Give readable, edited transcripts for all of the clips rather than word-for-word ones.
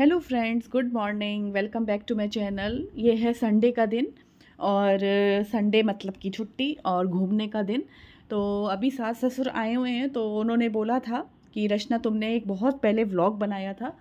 Hello friends, good morning. Welcome back to my channel. ये है Sunday का दिन और संडे मतलब कि छुट्टी और घूमने का दिन। तो अभी सास ससुर आए हुए हैं तो उन्होंने बोला था कि रचना, तुमने एक बहुत पहले व्लॉग बनाया था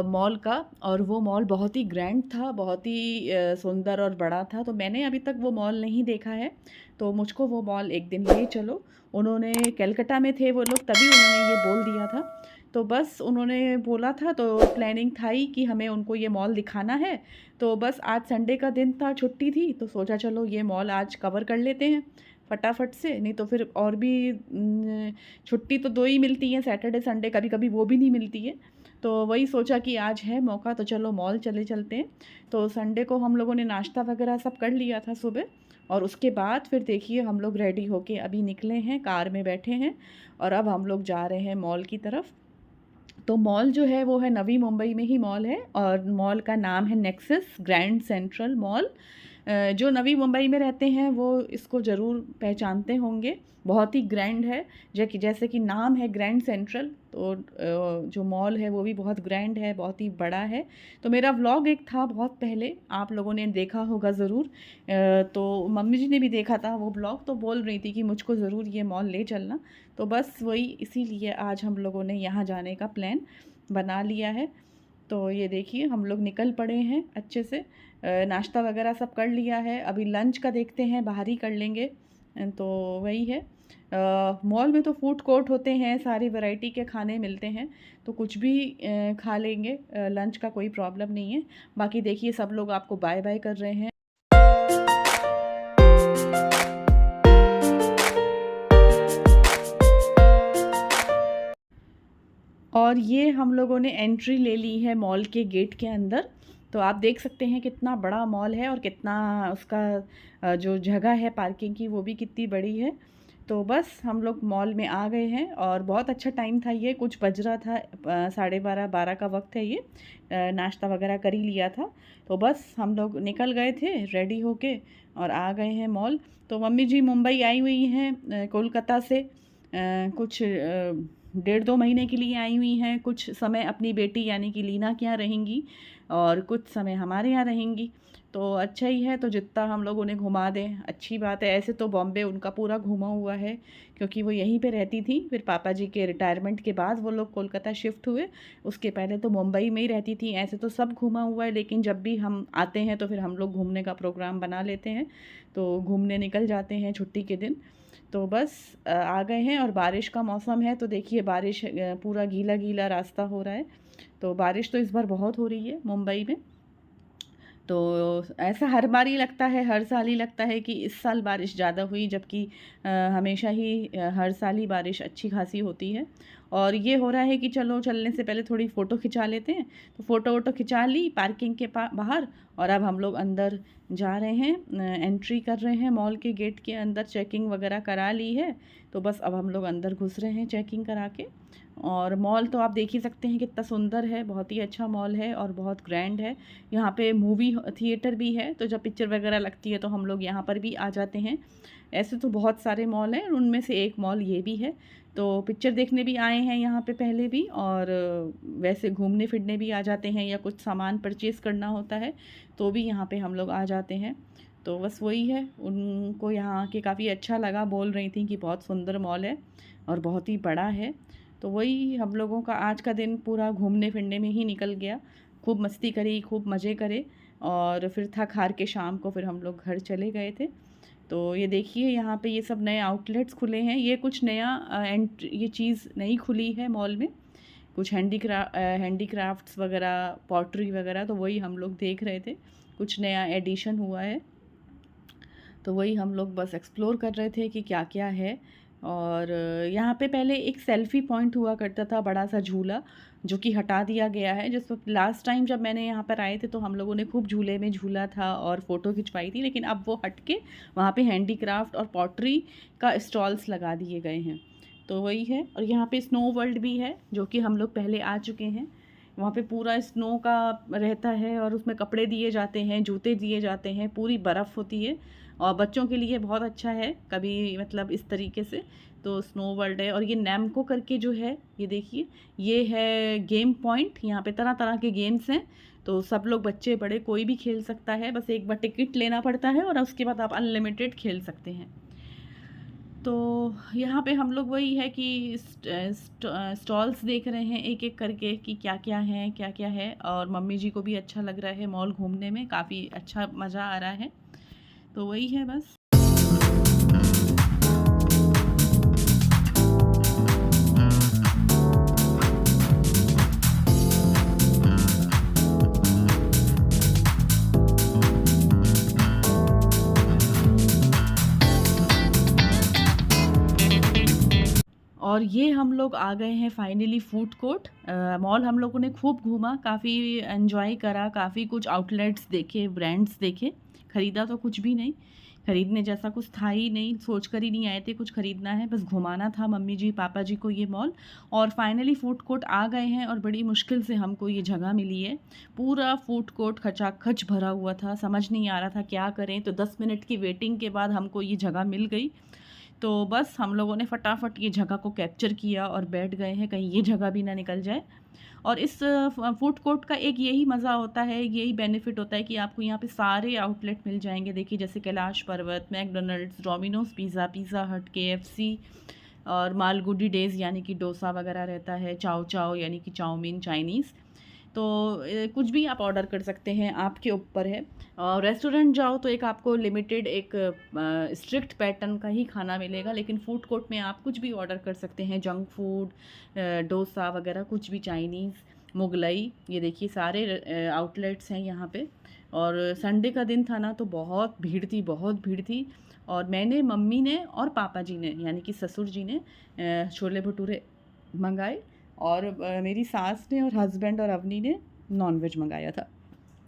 मॉल का, और वो मॉल बहुत ही ग्रैंड था, बहुत ही सुंदर और बड़ा था। तो मैंने अभी तक वो मॉल नहीं देखा है, तो मुझको वो मॉल एक दिन ले चलो। उन्होंने कलकत्ता में थे वो लोग, तभी उन्होंने ये बोल दिया था। तो बस उन्होंने बोला था तो प्लानिंग था ही कि हमें उनको ये मॉल दिखाना है। तो बस आज संडे का दिन था, छुट्टी थी, तो सोचा चलो ये मॉल आज कवर कर लेते हैं फटाफट से। नहीं तो फिर और भी छुट्टी तो दो ही मिलती हैं, सैटरडे संडे, कभी कभी वो भी नहीं मिलती है। तो वही सोचा कि आज है मौका तो चलो मॉल चलते हैं। तो संडे को हम लोगों ने नाश्ता वगैरह सब कर लिया था सुबह, और उसके बाद फिर देखिए हम लोग रेडी होके अभी निकले हैं, कार में बैठे हैं और अब हम लोग जा रहे हैं मॉल की तरफ। तो मॉल जो है वो है नवी मुंबई में ही मॉल है, और मॉल का नाम है नेक्सस ग्रैंड सेंट्रल मॉल। जो नवी मुंबई में रहते हैं वो इसको ज़रूर पहचानते होंगे। बहुत ही ग्रैंड है, जैसे कि नाम है ग्रैंड सेंट्रल, तो जो मॉल है वो भी बहुत ग्रैंड है, बहुत ही बड़ा है। तो मेरा व्लॉग एक था बहुत पहले, आप लोगों ने देखा होगा ज़रूर। तो मम्मी जी ने भी देखा था वो ब्लॉग, तो बोल रही थी कि मुझको ज़रूर ये मॉल ले चलना। तो बस वही इसीलिए आज हम लोगों ने यहाँ जाने का प्लान बना लिया है। तो ये देखिए हम लोग निकल पड़े हैं अच्छे से। नाश्ता वगैरह सब कर लिया है, अभी लंच का देखते हैं, बाहर ही कर लेंगे। तो वही है। मॉल में तो फूड कोर्ट होते हैं, सारी वैरायटी के खाने मिलते हैं, तो कुछ भी खा लेंगे। लंच का कोई प्रॉब्लम नहीं है। बाकी देखिए सब लोग आपको बाय बाय कर रहे हैं। और ये हम लोगों ने एंट्री ले ली है मॉल के गेट के अंदर। तो आप देख सकते हैं कितना बड़ा मॉल है और कितना उसका जो जगह है पार्किंग की वो भी कितनी बड़ी है। तो बस हम लोग मॉल में आ गए हैं और बहुत अच्छा टाइम था, ये कुछ बज रहा था 12:30 का वक्त है ये। नाश्ता वगैरह कर ही लिया था, तो बस हम लोग निकल गए थे रेडी होके और आ गए हैं मॉल। तो मम्मी जी मुंबई आई हुई हैं कोलकाता से, कुछ 1.5-2 महीने के लिए आई हुई हैं। कुछ समय अपनी बेटी यानी कि लीना के यहाँ रहेंगी और कुछ समय हमारे यहाँ रहेंगी। तो अच्छा ही है, तो जितना हम लोग उन्हें घुमा दें अच्छी बात है। ऐसे तो बॉम्बे उनका पूरा घूमा हुआ है, क्योंकि वो यहीं पे रहती थी। फिर पापा जी के रिटायरमेंट के बाद वो लोग कोलकाता शिफ्ट हुए, उसके पहले तो मुंबई में ही रहती थी। ऐसे तो सब घूमा हुआ है, लेकिन जब भी हम आते हैं तो फिर हम लोग घूमने का प्रोग्राम बना लेते हैं, तो घूमने निकल जाते हैं छुट्टी के दिन। तो बस आ गए हैं और बारिश का मौसम है, तो देखिए बारिश पूरा गीला गीला रास्ता हो रहा है। तो बारिश तो इस बार बहुत हो रही है मुंबई में। तो ऐसा हर बार ही लगता है, हर साल ही लगता है कि इस साल बारिश ज़्यादा हुई, जबकि हमेशा ही हर साल ही बारिश अच्छी खासी होती है। और ये हो रहा है कि चलो चलने से पहले थोड़ी फ़ोटो खिंचा लेते हैं। तो फ़ोटो वोटो खिंचा ली पार्किंग के बाहर, और अब हम लोग अंदर जा रहे हैं, एंट्री कर रहे हैं मॉल के गेट के अंदर। चेकिंग वगैरह करा ली है, तो बस अब हम लोग अंदर घुस रहे हैं चेकिंग करा के। और मॉल तो आप देख ही सकते हैं कितना सुंदर है, बहुत ही अच्छा मॉल है और बहुत ग्रैंड है। यहाँ पे मूवी थिएटर भी है, तो जब पिक्चर वगैरह लगती है तो हम लोग यहाँ पर भी आ जाते हैं। ऐसे तो बहुत सारे मॉल हैं, उनमें से एक मॉल ये भी है। तो पिक्चर देखने भी आए हैं यहाँ पे पहले भी, और वैसे घूमने फिरने भी आ जाते हैं, या कुछ सामान परचेज़ करना होता है तो भी यहाँ पे हम लोग आ जाते हैं। तो बस वही है, उनको यहाँ के काफ़ी अच्छा लगा, बोल रही थी कि बहुत सुंदर मॉल है और बहुत ही बड़ा है। तो वही हम लोगों का आज का दिन पूरा घूमने फिरने में ही निकल गया। खूब मस्ती करी, खूब मज़े करे, और फिर थक हार के शाम को फिर हम लोग घर चले गए थे। तो ये देखिए यहाँ पे ये सब नए आउटलेट्स खुले हैं, ये कुछ नया ये चीज़ नई खुली है मॉल में, कुछ हैंडीक्राफ्ट्स वगैरह, पॉटरी वगैरह, तो वही हम लोग देख रहे थे, कुछ नया एडिशन हुआ है। तो वही हम लोग बस एक्सप्लोर कर रहे थे कि क्या क्या है। और यहाँ पे पहले एक सेल्फ़ी पॉइंट हुआ करता था, बड़ा सा झूला, जो कि हटा दिया गया है। जिस वक्त लास्ट टाइम जब मैंने यहाँ पर आए थे तो हम लोगों ने खूब झूले में झूला था और फ़ोटो खिंचवाई थी, लेकिन अब वो हट के वहाँ पे हैंडीक्राफ्ट और पॉटरी का स्टॉल्स लगा दिए गए हैं। तो वही है। और यहाँ पे स्नो वर्ल्ड भी है, जो कि हम लोग पहले आ चुके हैं। वहाँ पे पूरा स्नो का रहता है और उसमें कपड़े दिए जाते हैं, जूते दिए जाते हैं, पूरी बर्फ़ होती है। और बच्चों के लिए बहुत अच्छा है कभी मतलब इस तरीके से। तो स्नो वर्ल्ड है और ये नैमको करके जो है ये देखिए, ये है गेम पॉइंट। यहाँ पे तरह तरह के गेम्स हैं, तो सब लोग बच्चे बड़े कोई भी खेल सकता है। बस एक बार टिकट लेना पड़ता है और उसके बाद आप अनलिमिटेड खेल सकते हैं। तो यहाँ पे हम लोग वही है कि स्टॉल्स देख रहे हैं एक एक करके कि क्या क्या है। और मम्मी जी को भी अच्छा लग रहा है मॉल घूमने में, काफ़ी अच्छा मज़ा आ रहा है। तो वही है बस। और ये हम लोग आ गए हैं फाइनली फूड कोर्ट। मॉल हम लोगों ने खूब घूमा, काफ़ी एंजॉय करा, काफ़ी कुछ आउटलेट्स देखे, ब्रांड्स देखे। ख़रीदा तो कुछ भी नहीं, ख़रीदने जैसा कुछ था ही नहीं, सोच कर ही नहीं आए थे कुछ ख़रीदना है, बस घुमाना था मम्मी जी पापा जी को ये मॉल। और फाइनली फूड कोर्ट आ गए हैं और बड़ी मुश्किल से हमको ये जगह मिली है। पूरा फूड कोर्ट खचाखच भरा हुआ था, समझ नहीं आ रहा था क्या करें। तो 10 मिनट की वेटिंग के बाद हमको ये जगह मिल गई। तो बस हम लोगों ने फटाफट ये जगह को कैप्चर किया और बैठ गए हैं, कहीं ये जगह भी ना निकल जाए। और इस फूड कोर्ट का एक यही मज़ा होता है, यही बेनिफिट होता है कि आपको यहाँ पे सारे आउटलेट मिल जाएंगे। देखिए जैसे कैलाश पर्वत, मैकडोनल्ड्स, डोमिनोज़ पिज़्ज़ा, पिज़्ज़ा हट, केएफसी और मालगुडी डेज़ यानी कि डोसा वगैरह रहता है, चाओ चाओ यानी कि चाउमीन चाइनीज़। तो कुछ भी आप ऑर्डर कर सकते हैं, आपके ऊपर है। और रेस्टोरेंट जाओ तो एक आपको लिमिटेड एक स्ट्रिक्ट पैटर्न का ही खाना मिलेगा, लेकिन फूड कोर्ट में आप कुछ भी ऑर्डर कर सकते हैं, जंक फूड, डोसा वगैरह कुछ भी, चाइनीज़, मुगलई। ये देखिए सारे आउटलेट्स हैं यहाँ पे। और संडे का दिन था ना, तो बहुत भीड़ थी, बहुत भीड़ थी। और मैंने, मम्मी ने और पापा जी ने यानी कि ससुर जी ने छोले भटूरे मंगाए। और मेरी सास ने और हस्बैंड और अवनी ने नॉनवेज मंगाया था।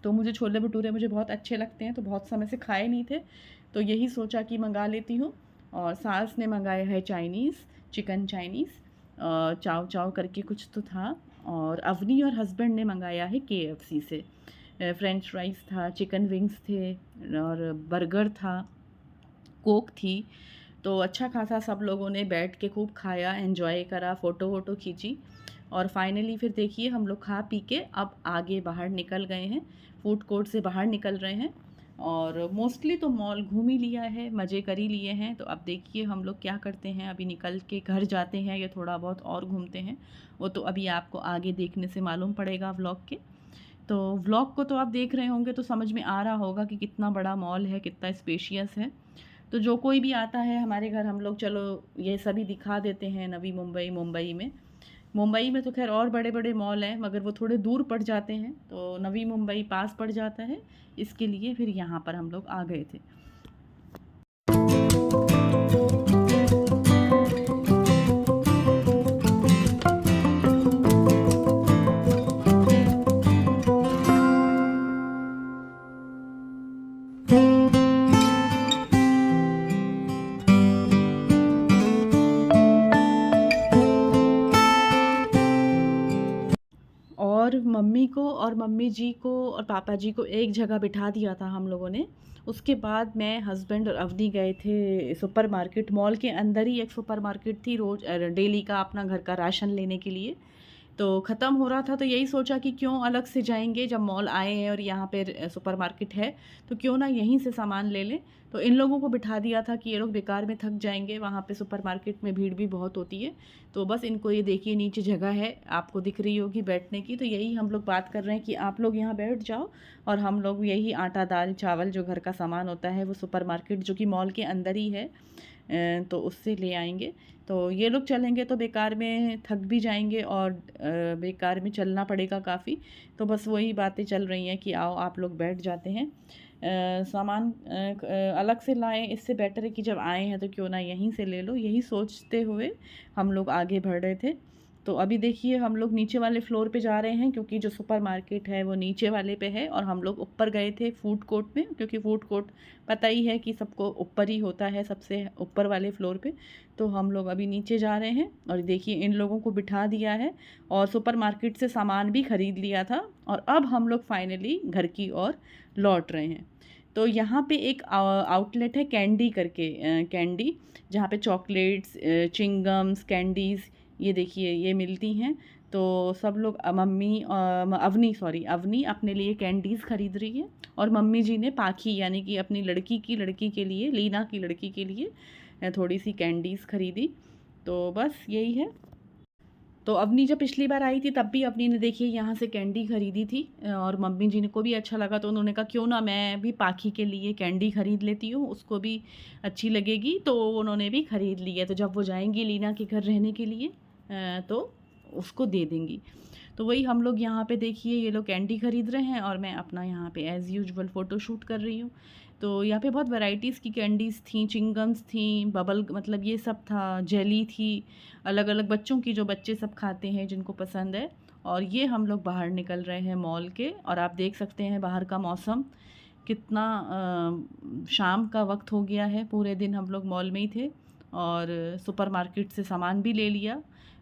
तो मुझे छोले भटूरे मुझे बहुत अच्छे लगते हैं, तो बहुत समय से खाए नहीं थे, तो यही सोचा कि मंगा लेती हूँ। और सास ने मंगाया है चाइनीज़, चिकन चाइनीज़, चाव चाव करके कुछ तो था। और अवनी और हस्बैंड ने मंगाया है केएफसी से। फ्रेंच फ्राइज़ था, चिकन विंग्स थे और बर्गर था, कोक थी। तो अच्छा खासा सब लोगों ने बैठ के खूब खाया, एंजॉय करा, फ़ोटो वोटो खींची। और फाइनली फिर देखिए हम लोग खा पी के अब आगे बाहर निकल गए हैं, फूड कोर्ट से बाहर निकल रहे हैं। और मोस्टली तो मॉल घूम ही लिया है, मज़े कर ही लिए हैं। तो अब देखिए हम लोग क्या करते हैं, अभी निकल के घर जाते हैं या थोड़ा बहुत और घूमते हैं, वो तो अभी आपको आगे देखने से मालूम पड़ेगा व्लॉग के। तो व्लॉग को तो आप देख रहे होंगे तो समझ में आ रहा होगा कि कितना बड़ा मॉल है, कितना स्पेशियस है। तो जो कोई भी आता है हमारे घर, हम लोग चलो ये सभी दिखा देते हैं। नवी मुंबई, मुंबई में तो खैर और बड़े बड़े मॉल हैं, मगर वो थोड़े दूर पड़ जाते हैं, तो नवी मुंबई पास पड़ जाता है, इसके लिए फिर यहाँ पर हम लोग आ गए थे। और मम्मी को और मम्मी जी को और पापा जी को एक जगह बिठा दिया था हम लोगों ने। उसके बाद मैं, हस्बैंड और अवनी गए थे सुपरमार्केट। मॉल के अंदर ही एक सुपरमार्केट थी, रोज़ डेली का अपना घर का राशन लेने के लिए। तो ख़त्म हो रहा था, तो यही सोचा कि क्यों अलग से जाएंगे, जब मॉल आए हैं और यहाँ पे सुपरमार्केट है तो क्यों ना यहीं से सामान ले लें। तो इन लोगों को बिठा दिया था कि ये लोग बेकार में थक जाएंगे, वहाँ पे सुपरमार्केट में भीड़ भी बहुत होती है। तो बस इनको ये देखिए नीचे जगह है, आपको दिख रही होगी बैठने की, तो यही हम लोग बात कर रहे हैं कि आप लोग यहाँ बैठ जाओ और हम लोग यही आटा दाल चावल जो घर का सामान होता है वो सुपरमार्केट जो कि मॉल के अंदर ही है, तो उससे ले आएंगे। तो ये लोग चलेंगे तो बेकार में थक भी जाएंगे और बेकार में चलना पड़ेगा काफ़ी। तो बस वही बातें चल रही हैं कि आओ आप लोग बैठ जाते हैं, सामान अलग से लाएं, इससे बेटर है कि जब आए हैं तो क्यों ना यहीं से ले लो। यही सोचते हुए हम लोग आगे बढ़ रहे थे। तो अभी देखिए हम लोग नीचे वाले फ्लोर पे जा रहे हैं, क्योंकि जो सुपरमार्केट है वो नीचे वाले पे है, और हम लोग ऊपर गए थे फूड कोर्ट में, क्योंकि फूड कोर्ट पता ही है कि सबको ऊपर ही होता है, सबसे ऊपर वाले फ्लोर पे। तो हम लोग अभी नीचे जा रहे हैं और देखिए इन लोगों को बिठा दिया है और सुपरमार्केट से सामान भी ख़रीद लिया था, और अब हम लोग फाइनली घर की ओर लौट रहे हैं। तो यहाँ पे एक आउटलेट है कैंडी करके, कैंडी, जहाँ पे चॉकलेट्स, चिंगम्स, कैंडीज़, ये देखिए ये मिलती हैं। तो सब लोग मम्मी अवनी अपने लिए कैंडीज़ ख़रीद रही है, और मम्मी जी ने पाखी यानी कि अपनी लड़की के लिए, लीना की लड़की के लिए थोड़ी सी कैंडीज़ ख़रीदी। तो बस यही है। तो अवनी जब पिछली बार आई थी तब भी अवनी ने देखिए यहाँ से कैंडी ख़रीदी थी, और मम्मी जी ने को भी अच्छा लगा, तो उन्होंने कहा क्यों ना मैं भी पाखी के लिए कैंडी ख़रीद लेती हूँ, उसको भी अच्छी लगेगी। तो उन्होंने भी ख़रीद ली है, तो जब वो जाएंगी लीना के घर रहने के लिए तो उसको दे देंगी। तो वही हम लोग यहाँ पे देखिए ये लोग कैंडी ख़रीद रहे हैं, और मैं अपना यहाँ पे एज़ यूजुअल फ़ोटो शूट कर रही हूँ। तो यहाँ पे बहुत वैराइटीज़ की कैंडीज़ थी, चिंगम्स थी, बबल मतलब ये सब था, जेली थी, अलग अलग बच्चों की, जो बच्चे सब खाते हैं जिनको पसंद है। और ये हम लोग बाहर निकल रहे हैं मॉल के, और आप देख सकते हैं बाहर का मौसम कितना, शाम का वक्त हो गया है। पूरे दिन हम लोग मॉल में ही थे, और सुपरमार्केट से सामान भी ले लिया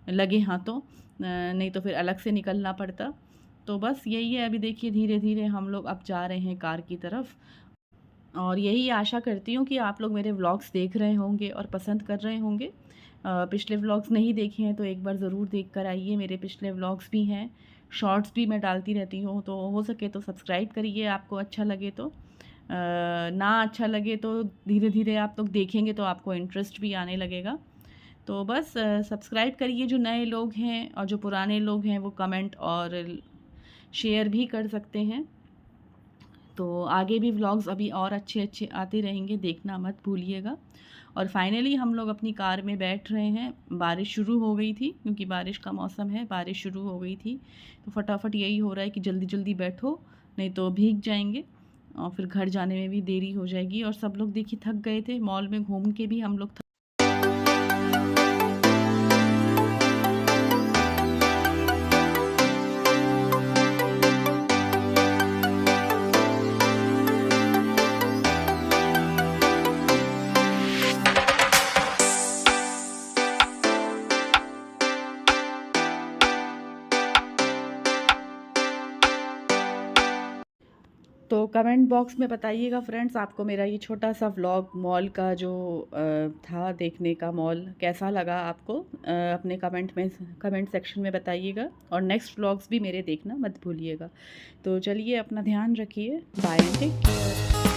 लगे हाथों, नहीं तो फिर अलग से निकलना पड़ता। तो बस यही है, अभी देखिए धीरे धीरे हम लोग अब जा रहे हैं कार की तरफ, और यही आशा करती हूँ कि आप लोग मेरे व्लॉग्स देख रहे होंगे और पसंद कर रहे होंगे। पिछले व्लॉग्स नहीं देखे हैं तो एक बार ज़रूर देख कर आइए, मेरे पिछले व्लॉग्स भी हैं, शॉर्ट्स भी मैं डालती रहती हूँ, तो हो सके तो सब्सक्राइब करिए, आपको अच्छा लगे तो। ना अच्छा लगे तो धीरे धीरे आप लोग देखेंगे तो आपको इंटरेस्ट भी आने लगेगा। तो बस सब्सक्राइब करिए जो नए लोग हैं, और जो पुराने लोग हैं वो कमेंट और शेयर भी कर सकते हैं। तो आगे भी व्लॉग्स अभी और अच्छे अच्छे आते रहेंगे, देखना मत भूलिएगा। और फाइनली हम लोग अपनी कार में बैठ रहे हैं। बारिश शुरू हो गई थी, क्योंकि बारिश का मौसम है, बारिश शुरू हो गई थी, तो फटाफट यही हो रहा है कि जल्दी जल्दी बैठो, नहीं तो भीग जाएंगे और फिर घर जाने में भी देरी हो जाएगी। और सब लोग देखिए थक गए थे, मॉल में घूम के भी हम लोग तो कमेंट बॉक्स में बताइएगा फ्रेंड्स, आपको मेरा ये छोटा सा व्लॉग मॉल का जो था देखने का, मॉल कैसा लगा आपको, अपने कमेंट सेक्शन में बताइएगा। और नेक्स्ट व्लॉग्स भी मेरे देखना मत भूलिएगा। तो चलिए अपना ध्यान रखिए, बाय एंड टेक केयर।